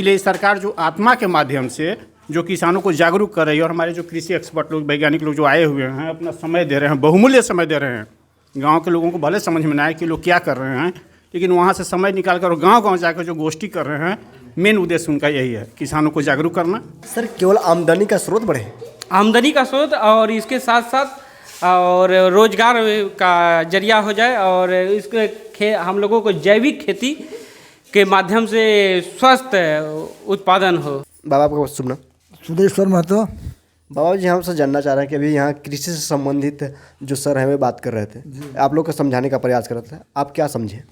इसलिए सरकार जो आत्मा के माध्यम से जो किसानों को जागरूक कर रही है और हमारे जो कृषि एक्सपर्ट लोग, वैज्ञानिक लोग जो आए हुए हैं, अपना समय दे रहे हैं, बहुमूल्य समय दे रहे हैं। गांव के लोगों को भले समझ में ना आए कि लोग क्या कर रहे हैं, लेकिन वहाँ से समय निकाल कर गांव-गांव जाकर जो गोष्ठी कर रहे हैं, मेन उद्देश्य उनका यही है, किसानों को जागरूक करना। सर, केवल आमदनी का स्रोत बढ़े, आमदनी का स्रोत और इसके साथ साथ और रोजगार का जरिया हो जाए और इसके हम लोगों को जैविक खेती के माध्यम से स्वस्थ उत्पादन हो। बाबा आपका शुभ नाम? सुदेश्वर महतो। बाबा जी, हमसे जानना चाह रहे हैं कि अभी यहाँ कृषि से संबंधित जो सर हैं वे बात कर रहे थे, आप लोग को समझाने का प्रयास कर रहे थे, आप क्या समझे?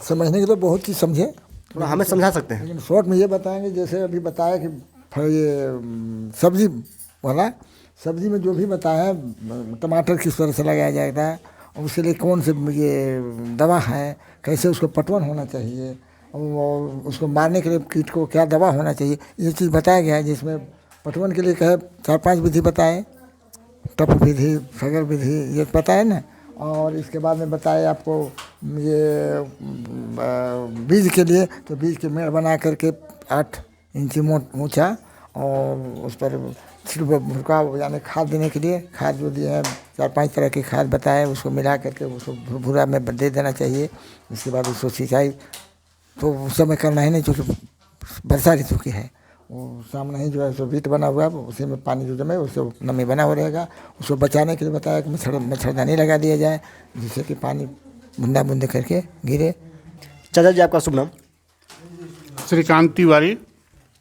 समझने के तो बहुत चीज़ समझे, थोड़ा हमें समझा सकते हैं? लेकिन शॉर्ट में ये बताएंगे। जैसे अभी बताया कि ये सब्जी वाला, सब्जी में जो भी बताया, टमाटर किस तरह से लगाया जाता है और उसके लिए कौन से ये दवा है, कैसे उसको पटवन होना चाहिए और उसको मारने के लिए कीट को क्या दवा होना चाहिए, ये चीज़ बताया गया है। जिसमें पटवन के लिए कहे 4-5 विधि बताए, टप विधि, सगर विधि, ये पता है ना। और इसके बाद में बताए आपको ये बीज के लिए, तो बीज के मेड़ बना करके 8 इंची ऊंचा और उस पर भुरका यानी खाद देने के लिए खाद जो दिए हैं 4-5 तरह की खाद बताए, उसको मिला करके उसको भूरा में दे देना चाहिए। इसके बाद उसको सिंचाई तो उस समय करना ही नहीं, चूँकि वर्षा ऋतु की है। वो सामने ही जो है सो बीट बना हुआ है, उसी में पानी जो जमे उससे नमी बना हुआ रहेगा। उसको बचाने के लिए बताया कि मच्छरदानी लगा दिया जाए, जिससे कि पानी बूंदा बूंदे करके गिरे। चाचा जी, आपका शुभ नाम? श्रीकांत तिवारी।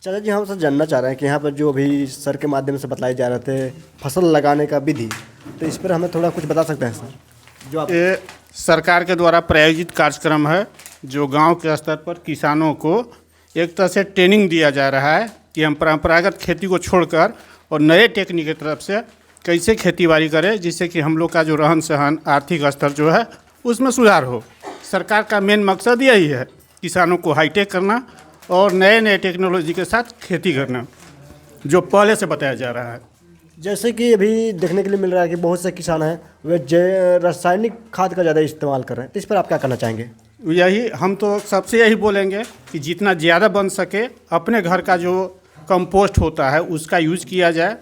चाचा जी, हम सर जानना चाह रहे हैं कि यहाँ पर जो अभी सर के माध्यम से बताए जा रहे थे फसल लगाने का विधि, तो इस पर हमें थोड़ा कुछ बता सकते हैं सर? जो आप ये सरकार के द्वारा प्रायोजित कार्यक्रम है, जो गांव के स्तर पर किसानों को एक तरह से ट्रेनिंग दिया जा रहा है कि हम परंपरागत खेती को छोड़कर और नए टेक्निक की तरफ से कैसे खेती-बाड़ी करें, जिससे कि हम लोग का जो रहन सहन, आर्थिक स्तर जो है उसमें सुधार हो। सरकार का मेन मकसद यही है, किसानों को हाईटेक करना और नए टेक्नोलॉजी के साथ खेती करना, जो पहले से बताया जा रहा है। जैसे कि अभी देखने के लिए मिल रहा है कि बहुत से किसान हैं वे रासायनिक खाद का ज़्यादा इस्तेमाल कर रहे हैं, तो इस पर आप क्या कहना चाहेंगे? यही हम तो सबसे यही बोलेंगे कि जितना ज़्यादा बन सके अपने घर का जो कंपोस्ट होता है उसका यूज़ किया जाए,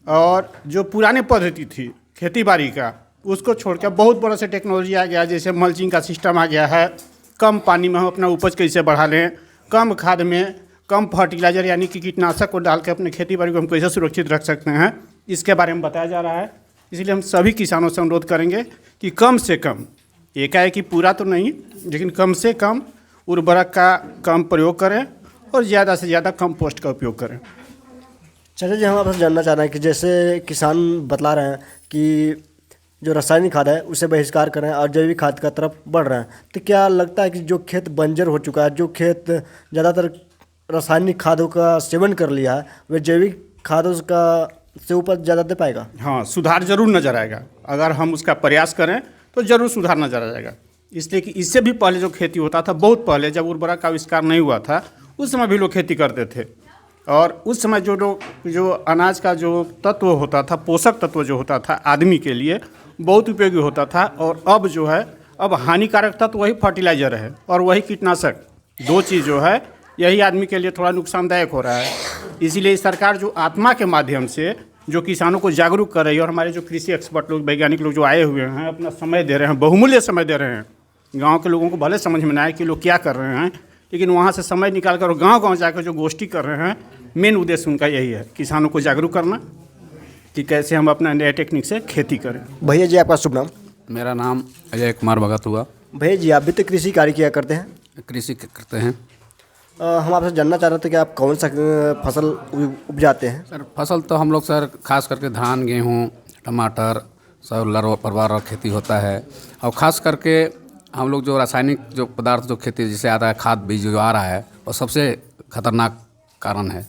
और जो पुराने पद्धति थी खेती बाड़ी का उसको छोड़कर बहुत बड़ा से टेक्नोलॉजी आ गया, जैसे मल्चिंग का सिस्टम आ गया है। कम पानी में हम अपना उपज कैसे बढ़ा लें, कम खाद में कम फर्टिलाइज़र यानी कि कीटनाशक को डाल के अपने खेती बाड़ी को हम कैसे सुरक्षित रख सकते हैं, इसके बारे में बताया जा रहा है। इसलिए हम सभी किसानों से अनुरोध करेंगे कि कम से कम, एकाएक पूरा तो नहीं, लेकिन कम से कम उर्वरक का कम प्रयोग करें और ज़्यादा से ज़्यादा कंपोस्ट का उपयोग करें। चाचा जी, हम आपसे जानना चाह रहे हैं कि जैसे किसान बतला रहे हैं कि जो रासायनिक खाद है उसे बहिष्कार करें और जैविक खाद का तरफ बढ़ रहे हैं, तो क्या लगता है कि जो खेत बंजर हो चुका है, जो खेत ज़्यादातर रासायनिक खादों का सेवन कर लिया है, वह जैविक खादों का से उपज ज़्यादा दे पाएगा? हाँ, सुधार जरूर नज़र आएगा। अगर हम उसका प्रयास करें तो ज़रूर सुधार नज़र आ जाएगा। इसलिए कि इससे भी पहले जो खेती होता था, बहुत पहले जब उर्वरक का आविष्कार नहीं हुआ था, उस समय भी लोग खेती करते थे, और उस समय जो अनाज का जो तत्व होता था, पोषक तत्व जो होता था आदमी के लिए बहुत उपयोगी होता था। और अब जो है, अब हानिकारक तत्व वही फर्टिलाइज़र है और वही कीटनाशक, दो चीज़ जो है यही आदमी के लिए थोड़ा नुकसानदायक हो रहा है। इसीलिए सरकार जो आत्मा के माध्यम से जो किसानों को जागरूक कर रही है और हमारे जो कृषि एक्सपर्ट लोग, वैज्ञानिक लोग जो आए हुए हैं, अपना समय दे रहे हैं, बहुमूल्य समय दे रहे हैं। गांव के लोगों को भले समझ में ना आए कि लोग क्या कर रहे हैं, लेकिन वहाँ से समय निकाल कर गांव-गांव जाकर जो गोष्ठी कर रहे हैं, मेन उद्देश्य उनका यही है, किसानों को जागरूक करना कि कैसे हम अपना नए टेक्निक से खेती करें। भैया जी, आपका शुभ नाम? मेरा नाम अजय कुमार भगत हुआ। भैया जी, आप भी तो कृषि कार्य किया करते हैं? कृषि करते हैं। हम आपसे जानना चाह रहे थे कि आप कौन सा फसल उपजाते हैं? सर, फसल तो हम लोग सर खास करके धान, गेहूँ, टमाटर, सब लरो परवार और खेती होता है। और ख़ास करके हम लोग जो रासायनिक जो पदार्थ जो खेती जैसे आता है, खाद बीज जो आ रहा है, वो सबसे खतरनाक कारण है।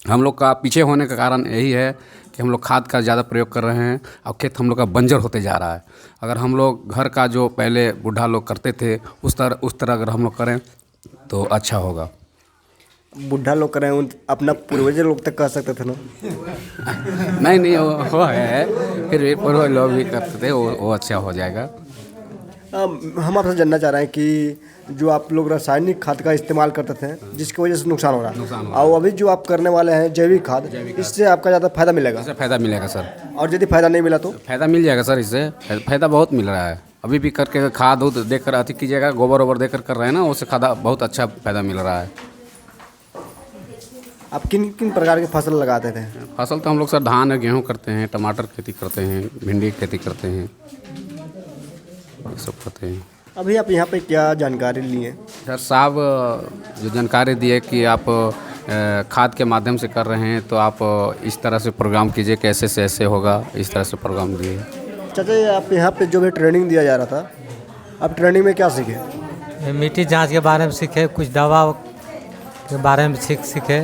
हम लोग का पीछे होने का कारण यही है कि हम लोग खाद का ज़्यादा प्रयोग कर रहे हैं और खेत हम लोग का बंजर होते जा रहा है। अगर हम लोग घर का जो पहले बूढ़ा लोग करते थे उस तरह अगर हम लोग करें तो अच्छा होगा। बूढ़ा लोग करें, अपना पूर्वज लोग तक कर सकते थे ना? नहीं वो है, फिर भी पूर्वज लोग भी करते थे, वो अच्छा हो जाएगा। हम आपसे जानना चाह रहे हैं कि जो आप लोग रासायनिक खाद का इस्तेमाल करते थे जिसकी वजह से नुकसान हो रहा है और अभी जो आप करने वाले हैं जैविक खाद, इससे आपका ज़्यादा फायदा मिलेगा इससे फ़ायदा मिलेगा सर। और यदि फायदा नहीं मिला तो फ़ायदा मिल जाएगा सर, इससे फ़ायदा बहुत मिल रहा है। अभी भी करके खाद उद देकर अति कीजिएगा, गोबर वोबर देकर कर रहे हैं ना, उससे खादा बहुत अच्छा फ़ायदा मिल रहा है। आप किन किन प्रकार की फसल लगाते थे? फसल तो हम लोग सर धान है, गेहूँ करते हैं, टमाटर खेती करते हैं, भिंडी की खेती करते हैं, ये सब करते हैं। अभी आप यहाँ पे क्या जानकारी लिए? सर साहब जो जानकारी दिए कि आप खाद के माध्यम से कर रहे हैं तो आप इस तरह से प्रोग्राम कीजिए कि ऐसे से ऐसे होगा, इस तरह से प्रोग्राम दिए। चाचा जी, आप यहाँ पे जो भी ट्रेनिंग दिया जा रहा था, आप ट्रेनिंग में क्या सीखे? मिट्टी जांच के बारे में सीखे, कुछ दवा के बारे में सीखे,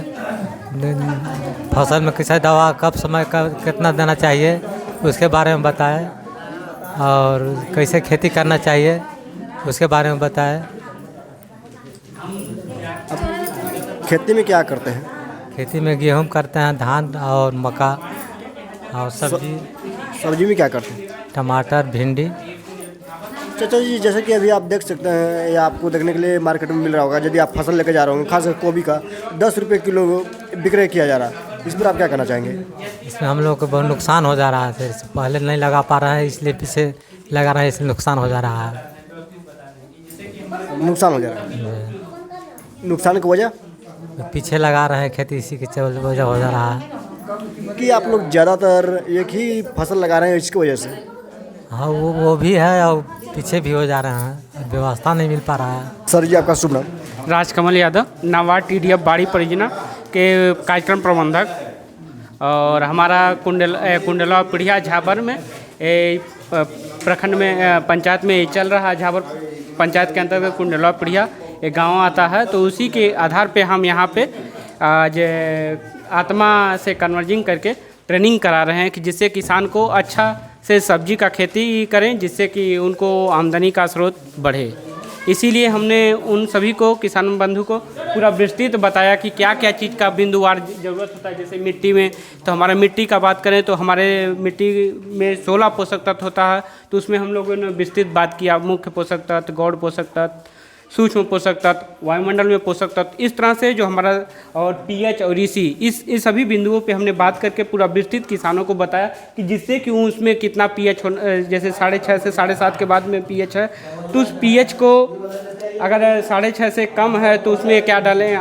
फसल में किसी दवा कब समय कब कितना देना चाहिए उसके बारे में बताए, और कैसे खेती करना चाहिए उसके बारे में बताए। खेती में क्या करते हैं? खेती में गेहूँ करते हैं, धान और मक्का, और सब्जी में क्या करते हैं? टमाटर, भिंडी। चाचा जी, जैसे कि अभी आप देख सकते हैं, ये आपको देखने के लिए मार्केट में मिल रहा होगा, यदि आप फसल लेकर जा रहे होंगे, खासकर गोभी का 10 रुपये किलो विक्रय किया जा रहा है, इस पर आप क्या कहना चाहेंगे? इसमें हम लोग को बहुत नुकसान हो जा रहा है सर, पहले नहीं लगा पा रहा है इसलिए पीछे लगा रहा है, इसलिए नुकसान हो जा रहा है। नुकसान हो जा रहा है, नुकसान की वजह पीछे लगा रहे हैं खेती, इसी की वजह हो जा रहा है कि आप लोग ज़्यादातर एक ही फसल लगा रहे हैं, इसकी वजह से। हाँ, वो भी है और पीछे भी हो जा रहे हैं, व्यवस्था नहीं मिल पा रहा है। सर जी, आपका शुभ नाम? राजकमल यादव, नाबार्ड TDF बाड़ी परियोजना के कार्यक्रम प्रबंधक, और हमारा कुंडला पिढ़िया झाबर में प्रखंड में पंचायत में चल रहा है। झाबर पंचायत के अंतर्गत कुंडला पिढ़िया एक गांव आता है, तो उसी के आधार पे हम यहाँ पे आज आत्मा से कन्वर्जिंग करके ट्रेनिंग करा रहे हैं कि जिससे किसान को अच्छा से सब्जी का खेती करें, जिससे कि उनको आमदनी का स्रोत बढ़े। इसीलिए हमने उन सभी को, किसान बंधु को पूरा विस्तृत बताया कि क्या क्या चीज़ का बिंदुवार ज़रूरत होता है। जैसे मिट्टी में, तो हमारा मिट्टी का बात करें तो हमारे मिट्टी में 16 पोषक तत्व होता है, तो उसमें हम लोगों ने विस्तृत बात किया। मुख्य पोषक तत्व, गौड़ पोषक तत्व, सूक्ष्म पोषक तत्व, वायुमंडल में पोषक तत्व, इस तरह से जो हमारा, और pH और EC, इस सभी बिंदुओं पे हमने बात करके पूरा विस्तृत किसानों को बताया कि जिससे कि उसमें कितना pH जैसे 6.5 से 7.5 के बाद में pH है, तो उस pH को अगर 6.5 से कम है तो उसमें क्या डालें,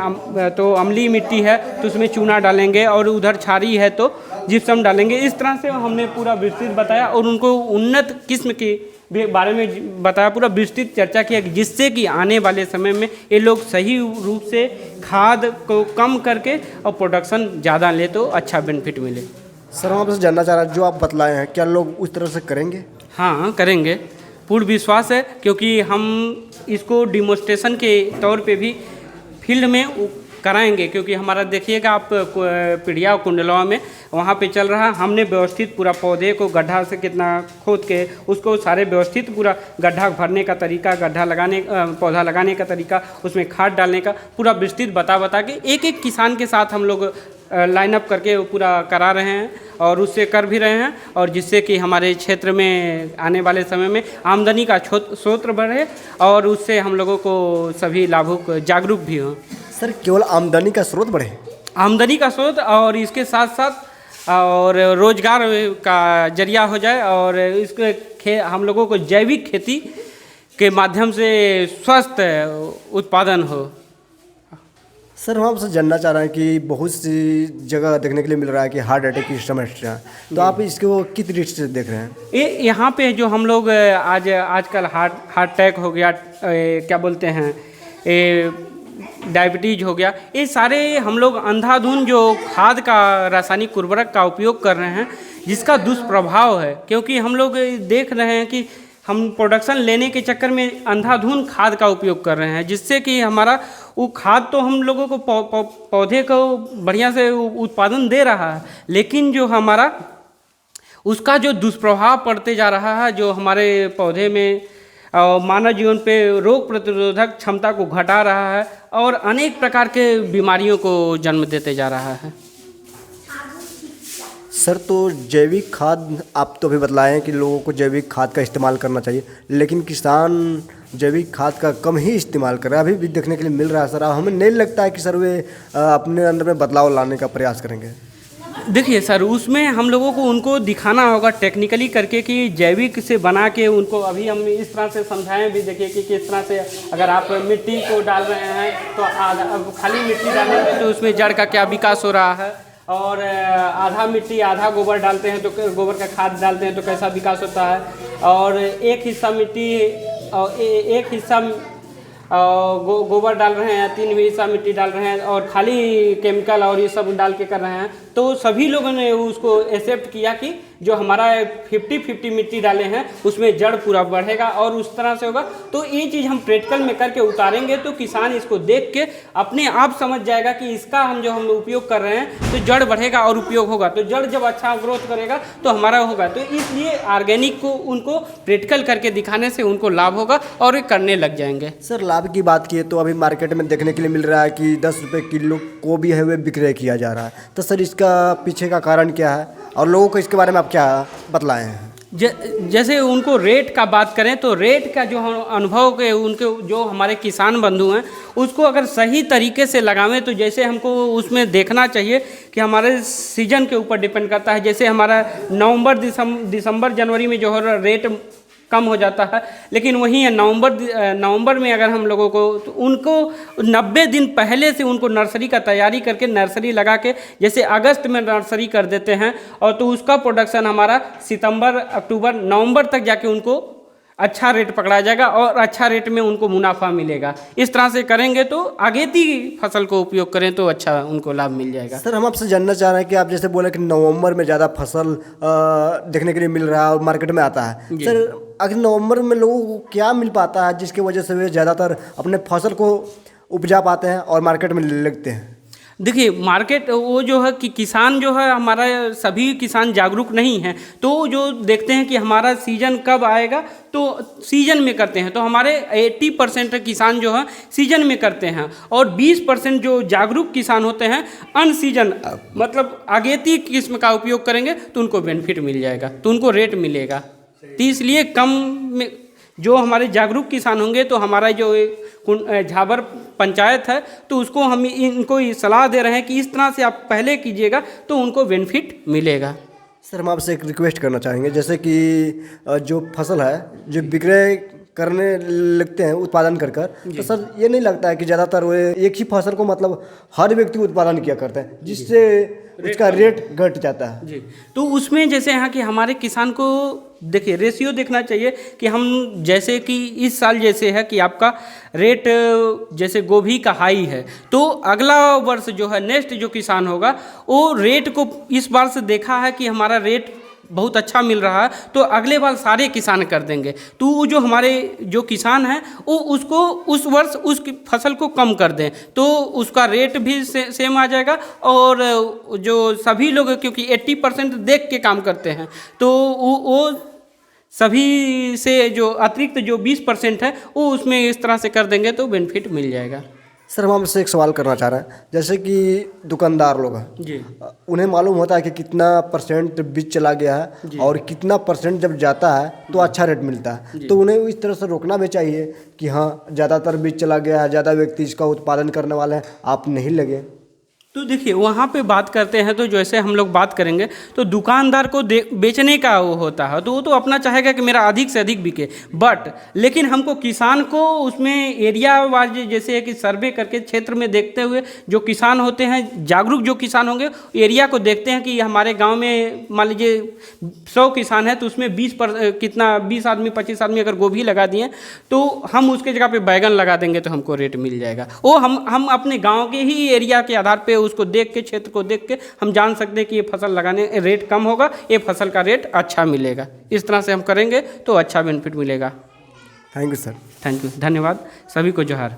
तो अम्लीय मिट्टी है तो उसमें चूना डालेंगे, और उधर क्षारीय है तो जिप्सम डालेंगे। इस तरह से हमने पूरा विस्तृत बताया और उनको उन्नत किस्म के बारे में बताया, पूरा विस्तृत चर्चा किया, जिससे कि आने वाले समय में ये लोग सही रूप से खाद को कम करके और प्रोडक्शन ज़्यादा ले तो अच्छा बेनिफिट मिले। सर, हम आपसे जानना चाह रहे हैं, जो आप बतलाए हैं क्या लोग उस तरह से करेंगे? हाँ, करेंगे, पूर्ण विश्वास है, क्योंकि हम इसको डिमोस्ट्रेशन के तौर पे भी फील्ड में कराएंगे। क्योंकि हमारा देखिएगा आप पिढ़िया कुंडलवा में वहाँ पे चल रहा है, हमने व्यवस्थित पूरा पौधे को गड्ढा से कितना खोद के उसको सारे व्यवस्थित पूरा गड्ढा भरने का तरीका, गड्ढा लगाने, पौधा लगाने का तरीका, उसमें खाद डालने का पूरा विस्तृत बता के एक एक किसान के साथ हम लोग लाइन अप करके पूरा करा रहे हैं, और उससे कर भी रहे हैं, और जिससे कि हमारे क्षेत्र में आने वाले समय में आमदनी का स्रोत बढ़े और उससे हम लोगों को सभी लाभुक जागरूक भी हों। सर, केवल आमदनी का स्रोत बढ़े? आमदनी का स्रोत, और इसके साथ साथ और रोजगार का जरिया हो जाए, और इसके हम लोगों को जैविक खेती के माध्यम से स्वस्थ उत्पादन हो। सर, हम आपसे जानना चाह रहे हैं कि बहुत सी जगह देखने के लिए मिल रहा है कि हार्ट अटैक की समस्या, तो आप इसको किस दृष्टि से देख रहे हैं? यहाँ पे जो हम लोग आजकल हार्ट अटैक हो गया, क्या बोलते हैं, डायबिटीज हो गया, ये सारे हम लोग अंधाधुंध जो खाद का, रासायनिक उर्वरक का उपयोग कर रहे हैं, जिसका दुष्प्रभाव है। क्योंकि हम लोग देख रहे हैं कि हम प्रोडक्शन लेने के चक्कर में अंधाधुंध खाद का उपयोग कर रहे हैं, जिससे कि हमारा वो खाद तो हम लोगों को पौधे को बढ़िया से उत्पादन दे रहा है, लेकिन जो हमारा उसका जो दुष्प्रभाव पड़ते जा रहा है, जो हमारे पौधे में और मानव जीवन पे रोग प्रतिरोधक क्षमता को घटा रहा है और अनेक प्रकार के बीमारियों को जन्म देते जा रहा है। सर तो जैविक खाद आप तो भी बतलाएं कि लोगों को जैविक खाद का इस्तेमाल करना चाहिए, लेकिन किसान जैविक खाद का कम ही इस्तेमाल कर रहा है, अभी भी देखने के लिए मिल रहा है सर। हमें नहीं लगता है कि सर वे अपने अंदर में बदलाव लाने का प्रयास करेंगे। देखिए सर, उसमें हम लोगों को उनको दिखाना होगा टेक्निकली करके कि जैविक से बना के उनको अभी हम इस तरह से समझाएं भी। देखिए कि किस तरह से अगर आप मिट्टी को डाल रहे हैं तो अब खाली मिट्टी डालेंगे तो उसमें जड़ का क्या विकास हो रहा है, और आधा मिट्टी आधा गोबर डालते हैं तो गोबर का खाद डालते हैं तो कैसा विकास होता है, और एक हिस्सा मिट्टी और एक हिस्सा गोबर डाल रहे हैं, 3 हिस्सा मिट्टी डाल रहे हैं और खाली केमिकल और ये सब डाल के कर रहे हैं, तो सभी लोगों ने उसको एक्सेप्ट किया कि जो हमारा 50-50 मिट्टी डाले हैं उसमें जड़ पूरा बढ़ेगा और उस तरह से होगा। तो ये चीज़ हम प्रैक्टिकल में करके उतारेंगे तो किसान इसको देख के अपने आप समझ जाएगा कि इसका हम उपयोग कर रहे हैं तो जड़ बढ़ेगा और उपयोग होगा। तो जड़ जब अच्छा ग्रोथ करेगा तो हमारा होगा। तो इसलिए ऑर्गेनिक को उनको प्रैक्टिकल करके दिखाने से उनको लाभ होगा और ये करने लग जाएंगे। सर लाभ की बात की तो अभी मार्केट में देखने के लिए मिल रहा है कि 10 रुपये किलो गोभी है वे विक्रय किया जा रहा है, तो सर इसका पीछे का कारण क्या है और लोगों को इसके बारे में आप क्या बतलाए हैं? जैसे उनको रेट का बात करें तो रेट का जो अनुभव के उनके जो हमारे किसान बंधु हैं उसको अगर सही तरीके से लगावें तो जैसे हमको उसमें देखना चाहिए कि हमारे सीजन के ऊपर डिपेंड करता है। जैसे हमारा नवंबर दिसंबर जनवरी में जो है रेट कम हो जाता है, लेकिन वहीं नवंबर में अगर हम लोगों को तो उनको 90 दिन पहले से उनको नर्सरी का तैयारी करके नर्सरी लगा के जैसे अगस्त में नर्सरी कर देते हैं और तो उसका प्रोडक्शन हमारा सितंबर अक्टूबर नवंबर तक जाके उनको अच्छा रेट पकड़ा जाएगा और अच्छा रेट में उनको मुनाफा मिलेगा। इस तरह से करेंगे तो अगेती फसल को उपयोग करें तो अच्छा उनको लाभ मिल जाएगा। सर हम आपसे जानना चाह रहे हैं कि आप जैसे बोले कि नवंबर में ज़्यादा फसल देखने के लिए मिल रहा है और मार्केट में आता है, सर अगर नवंबर में लोगों को क्या मिल पाता है जिसकी वजह से वे ज़्यादातर अपने फसल को उपजा पाते हैं और मार्केट में लगते हैं? देखिए मार्केट वो जो है कि किसान जो है हमारा सभी किसान जागरूक नहीं हैं, तो जो देखते हैं कि हमारा सीजन कब आएगा तो सीजन में करते हैं। तो हमारे 80% किसान जो है सीजन में करते हैं और 20% जो जागरूक किसान होते हैं अन सीजन मतलब अगेती किस्म का उपयोग करेंगे तो उनको बेनिफिट मिल जाएगा, तो उनको रेट मिलेगा। तो इसलिए कम में जो हमारे जागरूक किसान होंगे तो हमारा जो झाबर पंचायत है तो उसको हम इनको सलाह दे रहे हैं कि इस तरह से आप पहले कीजिएगा तो उनको बेनिफिट मिलेगा। सर हम आपसे एक रिक्वेस्ट करना चाहेंगे, जैसे कि जो फसल है जो विक्रय करने लगते हैं उत्पादन कर तो सर ये नहीं लगता है कि ज़्यादातर वो एक ही फसल को मतलब हर व्यक्ति उत्पादन किया करता है जिससे उसका रेट घट जाता है जी। तो उसमें जैसे यहाँ कि हमारे किसान को देखिए रेशियो देखना चाहिए कि हम जैसे कि इस साल जैसे है कि आपका रेट जैसे गोभी का हाई है तो अगला वर्ष जो है नेक्स्ट जो किसान होगा वो रेट को इस बार से देखा है कि हमारा रेट बहुत अच्छा मिल रहा है तो अगले बार सारे किसान कर देंगे। तो जो हमारे जो किसान हैं वो उसको उस वर्ष उस फसल को कम कर दें तो उसका रेट भी सेम आ जाएगा और जो सभी लोग क्योंकि 80% देख के काम करते हैं तो वो सभी से जो अतिरिक्त जो 20% है वो उसमें इस तरह से कर देंगे तो बेनिफिट मिल जाएगा। सर हम आपसे एक सवाल करना चाह रहे हैं, जैसे कि दुकानदार लोग हैं जी, उन्हें मालूम होता है कि कितना % बीज चला गया है और कितना % जब जाता है तो अच्छा रेट मिलता है, तो उन्हें इस तरह से रोकना भी चाहिए कि हाँ ज़्यादातर बीज चला गया है, ज़्यादा व्यक्ति इसका उत्पादन करने वाले हैं, आप नहीं लगे। तो देखिए वहाँ पे बात करते हैं तो जैसे हम लोग बात करेंगे तो दुकानदार को बेचने का वो होता है तो वो तो अपना चाहेगा कि मेरा अधिक से अधिक बिके, बट लेकिन हमको किसान को उसमें एरिया वाइज जैसे है कि सर्वे करके क्षेत्र में देखते हुए जो किसान होते हैं जागरूक जो किसान होंगे एरिया को देखते हैं कि हमारे गाँव में मान लीजिए 100 किसान है तो उसमें 20 आदमी 25 आदमी अगर गोभी लगा दिए तो हम उसके जगह पे बैगन लगा देंगे तो हमको रेट मिल जाएगा। वो हम अपने गाँव के ही एरिया के आधार पे उसको देख के क्षेत्र को देख के हम जान सकते हैं कि ये फसल लगाने रेट कम होगा, ये फसल का रेट अच्छा मिलेगा। इस तरह से हम करेंगे तो अच्छा बेनिफिट मिलेगा। Thank you sir. Thank you, धन्यवाद, सभी को जोहार।